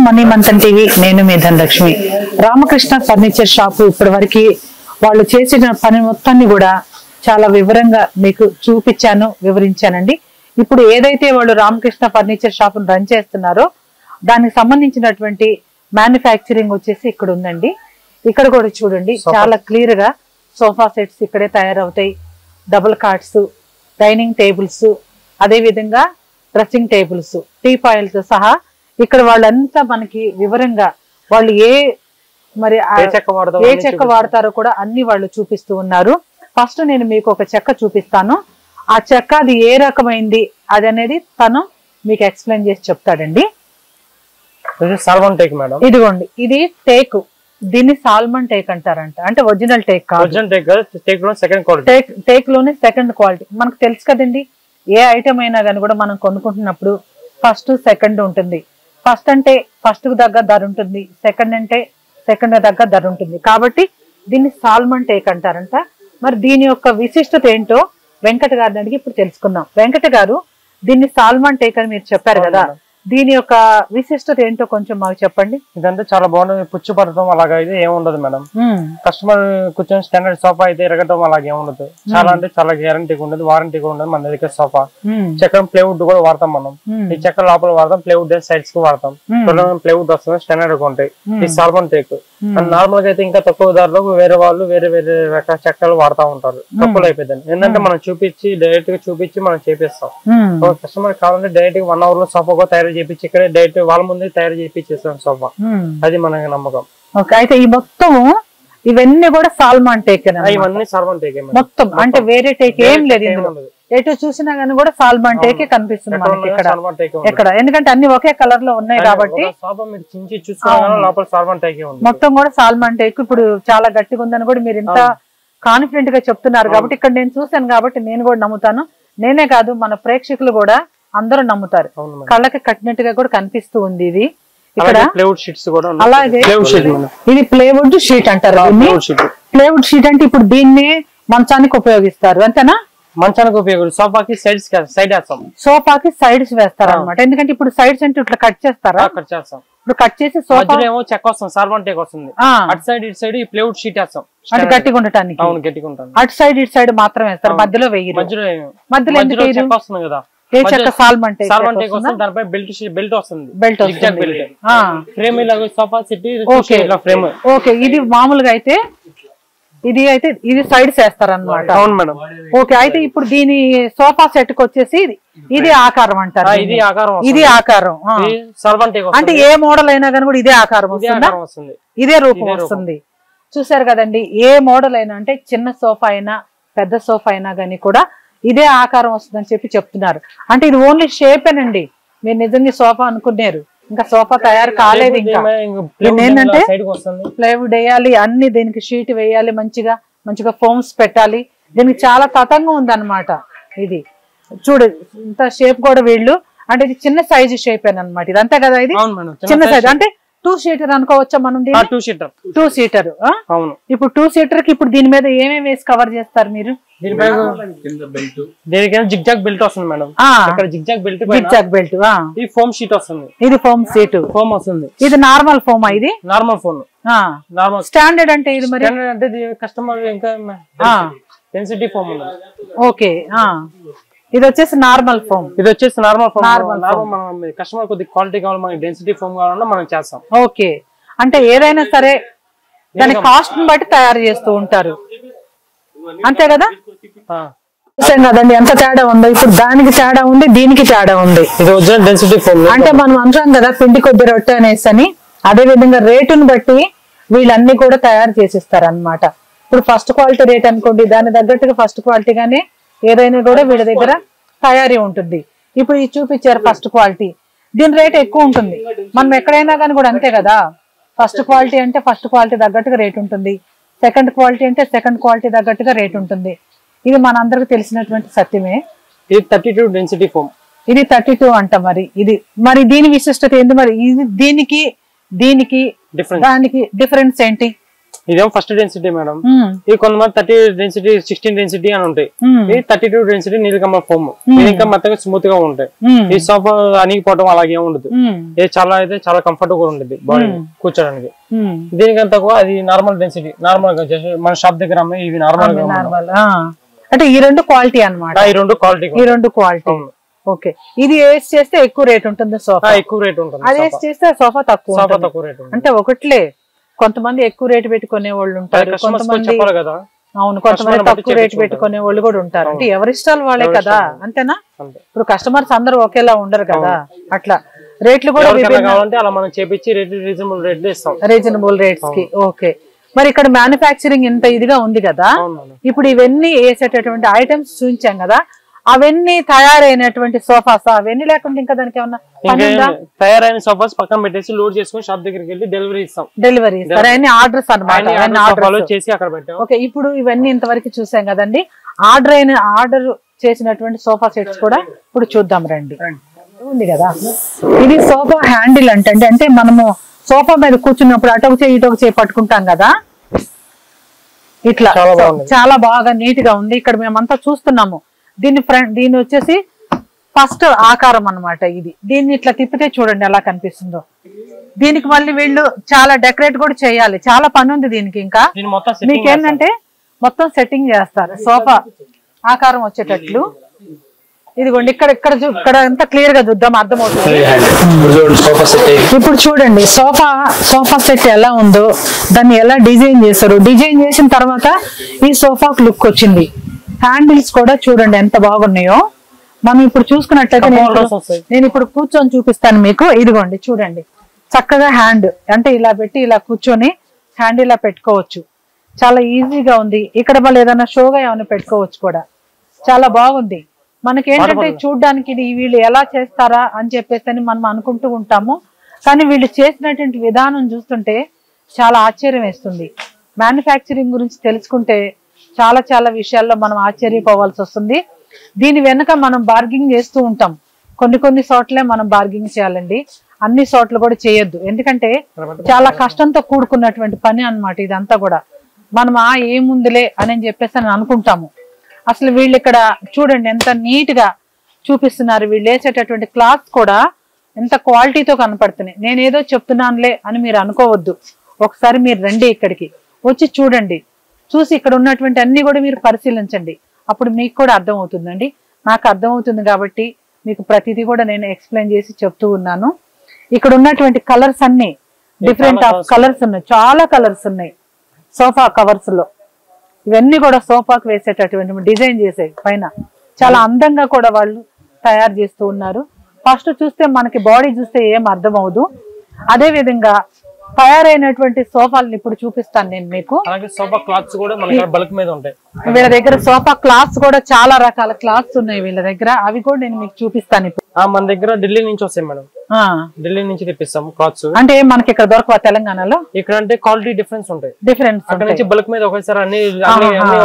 Money Manthan TV, నేను మీ Dhanalakshmi. Ramakrishna furniture shop ఇప్పటి వరకు వాళ్ళు చేసిన పని మొత్తాన్ని కూడా చాలా వివరంగా మీకు చూపించాను, వివరించానండి. ఇప్పుడు ఏదైతే వాళ్ళు రామకృష్ణ ఫర్నిచర్ షాపును రన్ చేస్తున్నారో దానికి సంబంధించినటువంటి మ్యానుఫ్యాక్చరింగ్ వచ్చేసి ఇక్కడ ఉందండి. ఇక్కడ కూడా చూడండి, చాలా క్లియర్ గా సోఫా సెట్స్ ఇక్కడే తయారవుతాయి. డబుల్ కార్డ్స్, డైనింగ్ టేబుల్స్, అదే విధంగా డ్రెస్సింగ్ టేబుల్స్, టీ పాయిల్తో సహా ఇక్కడ వాళ్ళంతా మనకి వివరంగా వాళ్ళు ఏ చెక్క వాడతారో కూడా అన్ని వాళ్ళు చూపిస్తూ ఉన్నారు. ఫస్ట్ నేను మీకు ఒక చెక్క చూపిస్తాను. ఆ చెక్క అది ఏ రకమైంది అది అనేది తను మీకు ఎక్స్ప్లెయిన్ చేసి చెప్తాడండి. ఇదిగోండి, ఇది టేక్. దీన్ని సాల్మన్ టేక్ అంటారంట. అంటే ఒరిజినల్ టేక్ కాదు, టేక్ లోనే సెకండ్ క్వాలిటీ. మనకు తెలుసు కదండి, ఏ ఐటమ్ అయినా కానీ కూడా మనం కొనుక్కుంటున్నప్పుడు ఫస్ట్ సెకండ్ ఉంటుంది. ఫస్ట్ అంటే ఫస్ట్ కు తగ్గ ధర ఉంటుంది, సెకండ్ అంటే సెకండ్ తగ్గ ధర ఉంటుంది. కాబట్టి దీన్ని సాల్మన్ టేక్ అంటారంట. మరి దీని యొక్క విశిష్టత ఏంటో వెంకట గారిని అడిగి ఇప్పుడు తెలుసుకుందాం. వెంకట గారు, దీన్ని సాల్మన్ టేక్ అని మీరు చెప్పారు కదా, దీని యొక్క విశిష్టత ఏంటో కొంచెం మాకు చెప్పండి. ఇదంతా చాలా బాగుంది. పుచ్చు పడటం అలాగా అయితే ఏముండదు మేడం. కస్టమర్ కూర్చొని స్టాండర్డ్ సోఫా అయితే ఎరగటం అలాగే ఏముండదు. చాలా అంటే చాలా గ్యారంటీగా ఉండదు, వారంటీగా ఉండదు మన దగ్గర సోఫా. చక్రం ప్లేవుడ్ కూడా వాడతాం మనం. ఈ చక్రం లోపల వాడతాం, ప్లేవుడ్ సైడ్స్ కి వాడతాం. ప్లేవుడ్ వస్తుంది, స్టాండర్డ్ గా ఉంటాయి. ఈ సాల్మన్ టేక్ నార్మల్ గా అయితే ఇంకా తక్కువ ధరలో వేరే వాళ్ళు వేరే వేరే రకాల చక్రాలు వాడుతూ ఉంటారు. తక్కువలో అయిపోయింది. ఏంటంటే మనం చూపించి డైరెక్ట్ గా చూపించి మనం చేపిస్తాం. కస్టమర్ కావాలంటే డైరెక్ట్ గా 1 hour లో సోఫా కూడా తయారు చేపించి ఇక్కడ డైరెక్ట్ వాళ్ళ ముందే తయారు చేపించేస్తాం సోఫా. అది మనకి నమ్మకం. అయితే ఈ మొత్తం ఇవన్నీ కూడా సాల్మన్ టేక్, ఇవన్నీ సాల్మన్ టేక్ మొత్తం. అంటే వేరే టేక్ ఏం లేదు. ఎటు చూసినా గానీ కూడా సాల్మన్ టేకే కనిపిస్తుంది మనకి ఇక్కడ. ఎందుకంటే అన్ని ఒకే కలర్ లో ఉన్నాయి కాబట్టి మొత్తం కూడా సాల్మన్ టేక్. ఇప్పుడు చాలా గట్టిగా ఉందని కూడా మీరు ఇంత కాన్ఫిడెంట్ గా చెప్తున్నారు కాబట్టి ఇక్కడ నేను చూశాను కాబట్టి నేను కూడా నమ్ముతాను. నేనే కాదు, మన ప్రేక్షకులు కూడా అందరూ నమ్ముతారు. కళ్ళకి కట్టినట్టుగా కూడా కనిపిస్తూ ఉంది ఇది. ఇక్కడ అలాగే ఇది ప్లేవుడ్ షీట్ అంటారు. ప్లేవుడ్ షీట్ అంటే ఇప్పుడు దీన్ని మంచానికి ఉపయోగిస్తారు అంతేనా? మంచానికి ఉపయోగిస్తారు. సోఫాకి సైడ్ వేస్తాం. సోఫాకి సైడ్స్ వేస్తారు అనమాట. ఎందుకంటే ఇప్పుడు సైడ్స్ అంటే ఇట్లా కట్ చేస్తారా? కట్ చేస్తాం. ఇప్పుడు కట్ చేసి సోఫా ఏమో చెక్క వస్తుంది, సాల్మన్ టేక్ వస్తుంది. అటు సైడ్ ఇటు సైడ్ ఈ ప్లేవుడ్ షీట్ వేస్తాం. అంటే గట్టిగా ఉండటానికి. అవును, గట్టిగా ఉంటాను. అటు సైడ్ ఇటు సైడ్ మాత్రం వేస్తారు, మధ్యలో వేయరు. మధ్యలో చెక్క వస్తుంది కదా, సాల్మన్ టేక్ వస్తుంది. దానిపై బెల్ట్ వస్తుంది. Frame sofa set frame. Okay, ఇది మామూలుగా అయితే ఇది సైడ్స్ వేస్తారన్నమాట. అవును మేడం. ఓకే, అయితే ఇప్పుడు దీని సోఫా సెట్ కి వచ్చేసి ఇది ఆకారం అంటారు. ఇది ఆకారం అంటే ఏ మోడల్ అయినా కానీ కూడా ఇదే ఆకారం వస్తుంది, ఇదే రూపం వస్తుంది. చూసారు కదండి, ఏ మోడల్ అయినా అంటే చిన్న సోఫా అయినా పెద్ద సోఫా అయినా కానీ కూడా ఇదే ఆకారం వస్తుందని చెప్పి చెప్తున్నారు. అంటే ఇది ఓన్లీ షేపేనండి. మీరు నిజంగా సోఫా అనుకున్నారు, ఇంకా సోఫా తయారు కాలేదు. ఇంకా ఏంటంటే ప్లైవుడ్ వేయాలి, అన్ని దీనికి షీట్ వేయాలి, మంచిగా ఫోమ్స్ పెట్టాలి. దీనికి చాలా తతంగం ఉందన్నమాట. ఇది చూడు, ఇంత షేప్ కూడా వీళ్ళు అంటే ఇది చిన్న సైజు షేప్ అనమాట. ఇది అంతే కదా, ఇది చిన్న సైజ్. అంటే 2 seater అనుకోవచ్చా మనం? 2 seater. ఇప్పుడు 2 seater కి ఇప్పుడు దీని మీద ఏమేమి వేసి కవర్ చేస్తారు మీరు? జిగ్జాగ్ బెల్ట్ వస్తుంది మేడం. జిగ్జాగ్ బెల్ట్, ఇది ఫోమ్ షీట్ వస్తుంది. ఇది ఫోమ్ షీట్, ఫోమ్ వస్తుంది. ఇది నార్మల్ ఫోమ్. ఇది నార్మల్ ఫోమ్. స్టాండర్డ్ అంటే ఇది మరి అంటే కస్టమర్ ఇంకా డెన్సిటీ ఫోమ్ ఉంది. ఓకే, ఇది వచ్చేసి నార్మల్ ఫోమ్. ఇది వచ్చేసి నార్మల్ ఫోమ్. మనం కస్టమర్ కొద్దిగా క్వాలిటీ కావాలి, మనకి డెన్సిటీ ఫోమ్ కావాలన్నా మనం చేస్తాం. ఓకే, అంటే ఏదైనా సరే దాని కాస్ట్ ని బట్టి తయారు చేస్తూ ఉంటారు, అంతే కదా? చూసాం కదండి ఎంత తేడా ఉందో. ఇప్పుడు దానికి తేడా ఉంది, దీనికి తేడా ఉంది. ఇది ఒరిజినల్ డెన్సిటీ ఫోమ్. అంటే మనం అంటాం కదా పిండి కొద్ది రొట్టె అనేసి అని. అదే విధంగా రేటును బట్టి వీళ్ళన్ని కూడా తయారు చేసిస్తారు అన్నమాట. ఇప్పుడు ఫస్ట్ క్వాలిటీ రేట్ అనుకోండి, దాని తగ్గట్టుగా ఫస్ట్ క్వాలిటీగానే ఏదైనా కూడా వీళ్ళ దగ్గర తయారీ ఉంటుంది. ఇప్పుడు ఇది చూపించారు ఫస్ట్ క్వాలిటీ, దీని రేట్ ఎక్కువ ఉంటుంది. మనం ఎక్కడైనా కానీ కూడా అంతే కదా, ఫస్ట్ క్వాలిటీ అంటే ఫస్ట్ క్వాలిటీ తగ్గట్టుగా రేట్ ఉంటుంది, సెకండ్ క్వాలిటీ అంటే సెకండ్ క్వాలిటీ తగ్గట్టుగా రేట్ ఉంటుంది. ఇది మనందరికి తెలిసినటువంటి సత్యమే. ఇది 32 డెన్సిటీ ఫోమ్. ఇది 32 అంట. మరి దీని విశిష్టత ఏంటి? మరి ఇది దీనికి దానికి డిఫరెన్స్ ఏంటి? ఇదేమో ఫస్ట్ డెన్సిటీ మేడం. ఇది కొంతమంది 30 డెన్సిటీ 16 డెన్సిటీ అని ఉంటాయి. ఇది 32 డెన్సిటీ నీలకమల ఫోమ్. ఇది ఇంకా మొత్తంగా స్మూత్ గా ఉంటాయి. ఈ సోఫా అణిగిపోవడం అలాగే ఉండదు. ఇది చాలా కంఫర్టబుల్ ఉంటుంది బాడీ కూర్చోడానికి. దీనికంతా అది నార్మల్ డెన్సిటీ, నార్మల్ గా మన షాప్ దగ్గర ఇవి నార్మల్ గా. అంటే ఈ రెండు క్వాలిటీ అన్నమాట. ఈ రెండు క్వాలిటీ. ఓకే, ఇది ఏస్ చేస్తే ఎక్కువ రేట్ ఉంటుంది సోఫా. ఎక్కువ రేట్ ఉంటుంది. అది ఏస్ చేస్తే సోఫా తక్కువ రేట్. అంటే ఒకట్లే కొంతమంది ఎక్కువ రేటు పెట్టుకునే వాళ్ళు ఉంటారు, కొంతమంది అవును కొంతమంది తక్కువ రేటు పెట్టుకునే వాళ్ళు కూడా ఉంటారు. అంటే ఎవరి ఇష్టాలు వాళ్ళే కదా, అంతేనా? ఇప్పుడు కస్టమర్స్ అందరూ ఒకేలా ఉండరు కదా, అట్లా రేట్లు కూడా రీజనబుల్ రేట్స్ కి. ఓకే, మరి ఇక్కడ మ్యానుఫ్యాక్చరింగ్ ఇంత ఇదిగా ఉంది కదా, ఇప్పుడు ఇవన్నీ వేసేటటువంటి ఐటమ్స్ చూపించాం కదా, అవన్నీ తయారైనటువంటి సోఫాస్ అవన్నీ లేకుండా ఇంకా దానికి ఏమన్నా తయారైన సోఫాస్ పక్కన పెట్టేసి లోడ్ చేసుకుని షాప్ దగ్గరికి వెళ్ళి డెలివరీ ఇస్తాం. అన్ని ఆర్డర్స్ అన్నమాట. ఓకే, ఇప్పుడు ఇవన్నీ ఇంతవరకు చూసాం కదండి. ఆర్డర్ చేసినటువంటి సోఫా సెట్స్ కూడా ఇప్పుడు చూద్దాం రండి. ఉంది కదా, ఇది సోఫా హ్యాండిల్ అంటే మనము సోఫా మీద కూర్చున్నప్పుడు అటొక చేయి ఇటొక చేయి పట్టుకుంటాం కదా, ఇట్లా చాలా బాగా నీట్ గా ఉంది. ఇక్కడ మేమంతా చూస్తున్నాము. దీని వచ్చేసి ఫస్ట్ ఆకారం అన్నమాట. దీన్ని ఇట్లా తిప్పితే చూడండి ఎలా కనిపిస్తుందో. దీనికి మళ్ళీ వీళ్ళు చాలా డెకరేట్ కూడా చేయాలి, చాలా పని ఉంది దీనికి. ఇంకా మీకేంటంటే మొత్తం సెట్టింగ్ చేస్తారు సోఫా ఆకారం వచ్చేటట్లు. ఇదిగోండి ఇక్కడ అంతా క్లియర్ గా చూద్దాం, అర్థమవుతుంది. ఇప్పుడు చూడండి సోఫా సెట్ ఎలా ఉందో, దాన్ని ఎలా డిజైన్ చేస్తారు. డిజైన్ చేసిన తర్వాత ఈ సోఫాకు లుక్ వచ్చింది. హ్యాండిల్స్ కూడా చూడండి ఎంత బాగున్నాయో. మనం ఇప్పుడు చూసుకున్నట్లయితే నేను ఇప్పుడు కూర్చొని చూపిస్తాను మీకు. ఇదిగోండి చూడండి, చక్కగా హ్యాండ్ అంటే ఇలా పెట్టి ఇలా కూర్చొని హ్యాండ్ ఇలా పెట్టుకోవచ్చు, చాలా ఈజీగా ఉంది. ఇక్కడ మళ్ళీ ఏదైనా షోగా ఏమైనా పెట్టుకోవచ్చు కూడా, చాలా బాగుంది. మనకేంటంటే చూడ్డానికి ఇది వీళ్ళు ఎలా చేస్తారా అని చెప్పేసి మనం అనుకుంటూ ఉంటాము, కానీ వీళ్ళు చేసినటువంటి విధానం చూస్తుంటే చాలా ఆశ్చర్యం వేస్తుంది. మ్యానుఫ్యాక్చరింగ్ గురించి తెలుసుకుంటే చాలా విషయాల్లో మనం ఆశ్చర్యపోవాల్సి వస్తుంది. దీని వెనుక మనం బార్గింగ్ చేస్తూ ఉంటాం. కొన్ని చోట్లే మనం బార్గింగ్ చేయాలండి, అన్ని చోట్ల కూడా చేయొద్దు. ఎందుకంటే చాలా కష్టంతో కూడుకున్నటువంటి పని అన్నమాట ఇదంతా కూడా. మనం ఏముందిలే అని చెప్పేసి అనుకుంటాము. అసలు వీళ్ళు ఇక్కడ చూడండి ఎంత నీట్ గా చూపిస్తున్నారు. వీళ్ళు వేసేటటువంటి క్లాత్ కూడా ఎంత క్వాలిటీతో కనపడుతున్నాయి. నేనేదో చెప్తున్నానులే అని మీరు అనుకోవద్దు. ఒకసారి మీరు రండి, ఇక్కడికి వచ్చి చూడండి. చూసి ఇక్కడ ఉన్నటువంటి అన్ని కూడా మీరు పరిశీలించండి, అప్పుడు మీకు కూడా అర్థం అవుతుందండి. నాకు అర్థమవుతుంది కాబట్టి మీకు ప్రతిదీ కూడా నేను ఎక్స్ప్లెయిన్ చేసి చెప్తూ ఉన్నాను. ఇక్కడ ఉన్నటువంటి కలర్స్ అన్ని డిఫరెంట్ కలర్స్ ఉన్నాయి, చాలా కలర్స్ ఉన్నాయి సోఫా కవర్స్ లో. ఇవన్నీ కూడా సోఫాకు వేసేటటువంటి డిజైన్ చేసే పైన చాలా అందంగా కూడా వాళ్ళు తయారు చేస్తూ ఉన్నారు. ఫస్ట్ చూస్తే మనకి బాడీ చూస్తే ఏం అర్థం అవదు. అదే విధంగా తయారైనటువంటి సోఫాలను ఇప్పుడు చూపిస్తాను నేను మీకు. సోఫా క్లాత్స్ కూడా మన బల్క్ మీద ఉంటాయి. వీళ్ళ దగ్గర సోఫా క్లాత్స్ కూడా చాలా రకాల క్లాత్స్ ఉన్నాయి వీళ్ళ దగ్గర, అవి కూడా నేను మీకు చూపిస్తాను ఇప్పుడు. మన దగ్గర ఢిల్లీ నుంచి వస్తాయి మేడం, ఢిల్లీ నుంచి తెప్పిస్తాము క్లాత్స్. అంటే మనకి ఇక్కడ దొరకవా తెలంగాణలో? ఇక్కడ అంటే క్వాలిటీ డిఫరెన్స్ ఉంటాయి. అక్కడ నుంచి బల్క్ మీద ఒకేసారి అన్ని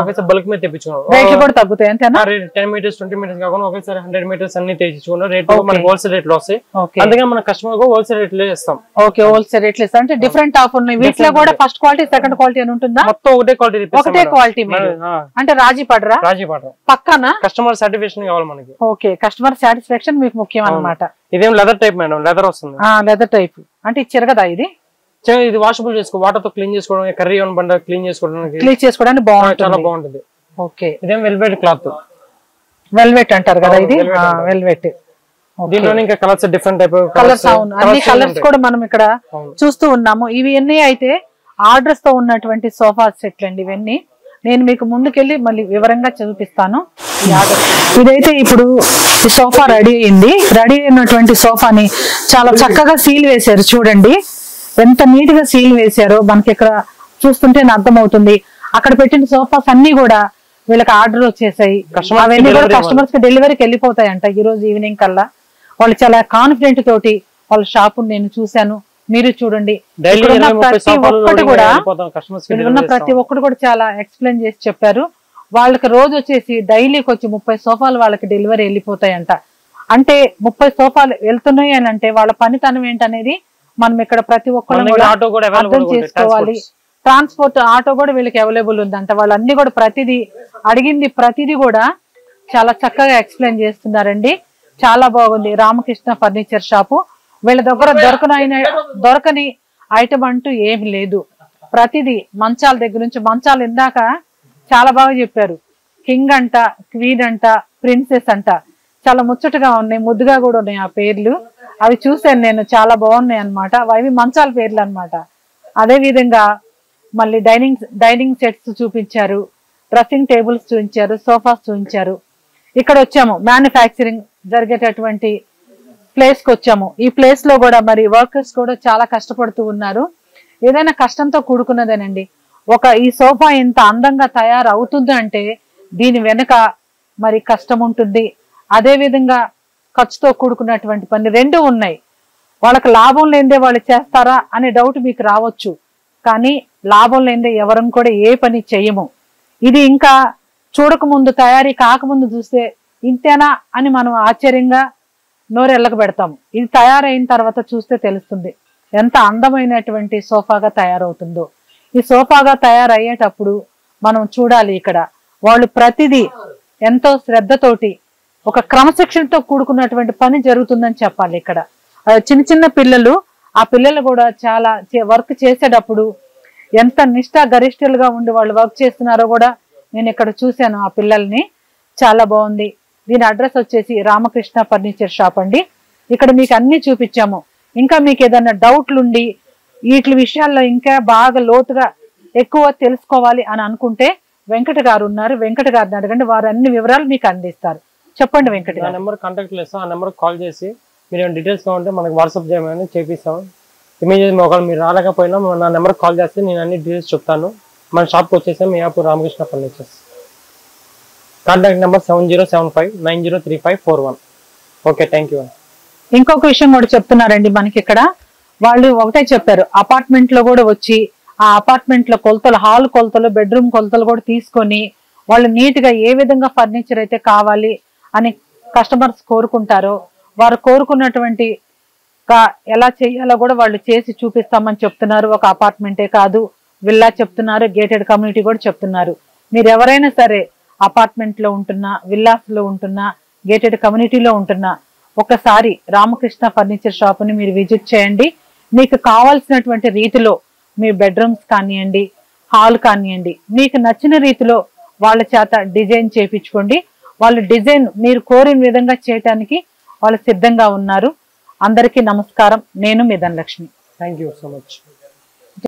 ఒకేసారి బల్క్ మీద తెప్పించుకున్నాం. రేట్లు కూడా తగ్గుతాయి అంతేనా? 10 మీటర్స్ 20 మీటర్స్ కాకుండా ఒకేసారి 100 మీటర్స్ అన్ని తెచ్చుకున్నాం. రేట్ మనకి హోల్సేల్ రేట్ లో వస్తాయి, అందుకని మన కస్టమర్ కు హోల్సేల్ రేట్ లో ఇస్తాం. ఓకే, హోల్సేల్ రేట్లు ఇస్తాం. అంటే డిఫరెంట్ ఆఫ్ ఉన్నాయి వీటిలో కూడా. ఫస్ట్ క్వాలిటీ సెకండ్ క్వాలిటీ అని ఉంటుందా? మొత్తం ఒకటే క్వాలిటీ అంటే రాజీ పడరా? పక్కన కస్టమర్ సాటిస్ఫాక్షన్ కావాలి మనకి. ఓకే, కస్టమర్ సాటిస్ఫాక్షన్ మీకు ముఖ్యం అన్నమాట. ఇదేం లెదర్ టైప్ మేడం, లెదర్ వస్తుంది. లెదర్ టైప్ అంటే ఇచ్చారు కదా, ఇది వాషబుల్ చేసుకో, వాటర్ తో క్లీన్ చేసుకోవడం, కర్రీ బండ క్లీన్ చేసుకోవడానికి బాగుంటుంది, చాలా బాగుంటుంది. ఓకే, ఇదేం వెల్వెట్ క్లాత్, వెల్వెట్ అంటారు కదా ఇది, వెల్వెట్. దీంట్లో ఇంకా కలర్స్ డిఫరెంట్ టైప్ కలర్స్, అన్ని కలర్స్ కూడా మనం ఇక్కడ చూస్తూ ఉన్నాము. ఇవి ఎన్ని అయితే ఆర్డర్స్ తో ఉన్నటువంటి సోఫా సెట్లు అండి ఇవన్నీ. నేను మీకు ముందుకెళ్ళి మళ్ళీ వివరంగా చూపిస్తాను. ఇదైతే ఇప్పుడు ఈ సోఫా రెడీ అయింది. రెడీ అయినటువంటి సోఫాని చాలా చక్కగా సీల్ వేశారు. చూడండి ఎంత నీట్ గా సీల్ వేశారో మనకి ఇక్కడ చూస్తుంటే అర్థమవుతుంది. అక్కడ పెట్టిన సోఫాస్ అన్ని కూడా వీళ్ళకి ఆర్డర్ వచ్చేసాయి. అవన్నీ కూడా కస్టమర్స్ కి డెలివరీకి వెళ్ళిపోతాయంట ఈ రోజు ఈవినింగ్ కల్లా. వాళ్ళు చాలా కాన్ఫిడెంట్ తోటి వాళ్ళ షాపు నేను చూశాను, మీరు చూడండి. ప్రతి ఒక్కటి కూడా చాలా ఎక్స్ప్లెయిన్ చేసి చెప్పారు. వాళ్ళకి రోజు వచ్చేసి డైలీకి వచ్చి 30 సోఫాలు వాళ్ళకి డెలివరీ వెళ్ళిపోతాయంట. అంటే 30 సోఫాలు వెళ్తున్నాయి అని అంటే వాళ్ళ పనితనం ఏంటనేది మనం ఇక్కడ ప్రతి ఒక్కరు అర్థం చేసుకోవాలి. ట్రాన్స్పోర్ట్ ఆటో కూడా వీళ్ళకి అవైలబుల్ ఉందంట. వాళ్ళన్నీ కూడా ప్రతిదీ అడిగింది ప్రతిదీ కూడా చాలా చక్కగా ఎక్స్ప్లెయిన్ చేస్తున్నారండి. చాలా బాగుంది రామకృష్ణ ఫర్నిచర్ షాపు. వీళ్ళ దగ్గర దొరకని ఐటమ్ అంటూ ఏమి లేదు. ప్రతిదీ మంచాల దగ్గర నుంచి, మంచాలు ఇందాక చాలా బాగా చెప్పారు. కింగ్ అంట, క్వీన్ అంట, ప్రిన్సెస్ అంట, చాలా ముచ్చటగా ఉన్నాయి, ముద్దుగా కూడా ఉన్నాయి ఆ పేర్లు. అవి చూసాను నేను, చాలా బాగున్నాయి అనమాట. అవి మంచాల పేర్లు అనమాట. అదే విధంగా మళ్ళీ డైనింగ్ సెట్స్ చూపించారు, డ్రెస్సింగ్ టేబుల్స్ చూపించారు, సోఫాస్ చూపించారు. ఇక్కడ వచ్చాము మ్యానుఫ్యాక్చరింగ్ జరిగేటటువంటి ప్లేస్ కి వచ్చాము. ఈ ప్లేస్ లో కూడా మరి వర్కర్స్ కూడా చాలా కష్టపడుతూ ఉన్నారు. ఏదైనా కష్టంతో కూడుకున్నదేనండి. ఈ సోఫా ఇంత అందంగా తయారవుతుంది అంటే దీని వెనుక మరి కష్టం ఉంటుంది. అదే విధంగా ఖర్చుతో కూడుకున్నటువంటి పని రెండు ఉన్నాయి. వాళ్ళకి లాభం లేదే వాళ్ళు చేస్తారా అనే డౌట్ మీకు రావచ్చు. కానీ లాభం లేదే ఎవరం కూడా ఏ పని చేయము. ఇది ఇంకా చూడకముందు, తయారీ కాకముందు చూస్తే ఇంతేనా అని మనం ఆశ్చర్యంగా నోరెళ్ళకు పెడతాము. ఇది తయారైన తర్వాత చూస్తే తెలుస్తుంది ఎంత అందమైనటువంటి సోఫాగా తయారవుతుందో. ఈ సోఫాగా తయారయ్యేటప్పుడు మనం చూడాలి, ఇక్కడ వాళ్ళు ప్రతిదీ ఎంతో శ్రద్ధతోటి ఒక క్రమశిక్షణతో కూడుకున్నటువంటి పని జరుగుతుందని చెప్పాలి. ఇక్కడ చిన్న చిన్న పిల్లలు, ఆ పిల్లలు కూడా చాలా వర్క్ చేసేటప్పుడు ఎంత నిష్ఠా గరిష్టలుగా ఉండి వాళ్ళు వర్క్ చేస్తున్నారో కూడా నేను ఇక్కడ చూశాను ఆ పిల్లల్ని. చాలా బాగుంది. దీని అడ్రస్ వచ్చేసి రామకృష్ణ ఫర్నిచర్ షాప్ అండి. ఇక్కడ మీకు అన్ని చూపించాము. ఇంకా మీకు ఏదైనా డౌట్లుండి వీటి విషయాల్లో ఇంకా బాగా లోతుగా ఎక్కువ తెలుసుకోవాలి అని అనుకుంటే వెంకట గారు ఉన్నారు. వెంకట గారిని అడగండి, వారు అన్ని వివరాలు మీకు అందిస్తారు. చెప్పండి వెంకట గారు. నెంబర్ కాంటాక్ట్ చేస్తాం. ఆ నెంబర్ కాల్ చేసి మీరు ఏమైనా డీటెయిల్స్ కావాలంటే మనకు వాట్సాప్ చేయమని చేపిస్తాం. ఇమీడియట్ ఒకవేళ మీరు రాలేకపోయినా నా నెంబర్ కాల్ చేస్తే నేను అన్ని డీటెయిల్స్ చెప్తాను. మన షాప్కి వచ్చేసాం, Miyapur Ramakrishna furnitures. Contact number 7075903541. Okay, thank you. ఇంకొక విషయం కూడా చెప్తున్నారండి మనకి ఇక్కడ. వాళ్ళు ఒకటే చెప్పారు, అపార్ట్మెంట్ లో కూడా వచ్చి ఆ అపార్ట్మెంట్ లో కొలతలు, హాల్ కొలతలు, బెడ్రూమ్ కొలతలు కూడా తీసుకొని వాళ్ళు నీట్ గా ఏ విధంగా ఫర్నిచర్ అయితే కావాలి అని కస్టమర్స్ కోరుకుంటారో వారు కోరుకున్నటువంటి ఎలా చేయాలో కూడా వాళ్ళు చేసి చూపిస్తామని చెప్తున్నారు. ఒక అపార్ట్మెంటే కాదు, విల్లా చెప్తున్నారు, గేటెడ్ కమ్యూనిటీ కూడా చెప్తున్నారు. మీరు ఎవరైనా సరే అపార్ట్మెంట్ లో ఉంటున్నా, విల్లాస్ లో ఉంటున్నా, గేటెడ్ కమ్యూనిటీలో ఉంటున్నా ఒకసారి రామకృష్ణ ఫర్నిచర్ షాప్ ని మీరు విజిట్ చేయండి. మీకు కావాల్సినటువంటి రీతిలో మీ బెడ్రూమ్స్ కానివ్వండి, హాల్ కానివ్వండి, మీకు నచ్చిన రీతిలో వాళ్ళ చేత డిజైన్ చేయించుకోండి. వాళ్ళు డిజైన్ మీరు కోరిన విధంగా చేయటానికి వాళ్ళు సిద్ధంగా ఉన్నారు. అందరికీ నమస్కారం. నేను మీ Dhanalakshmi. Thank you so much.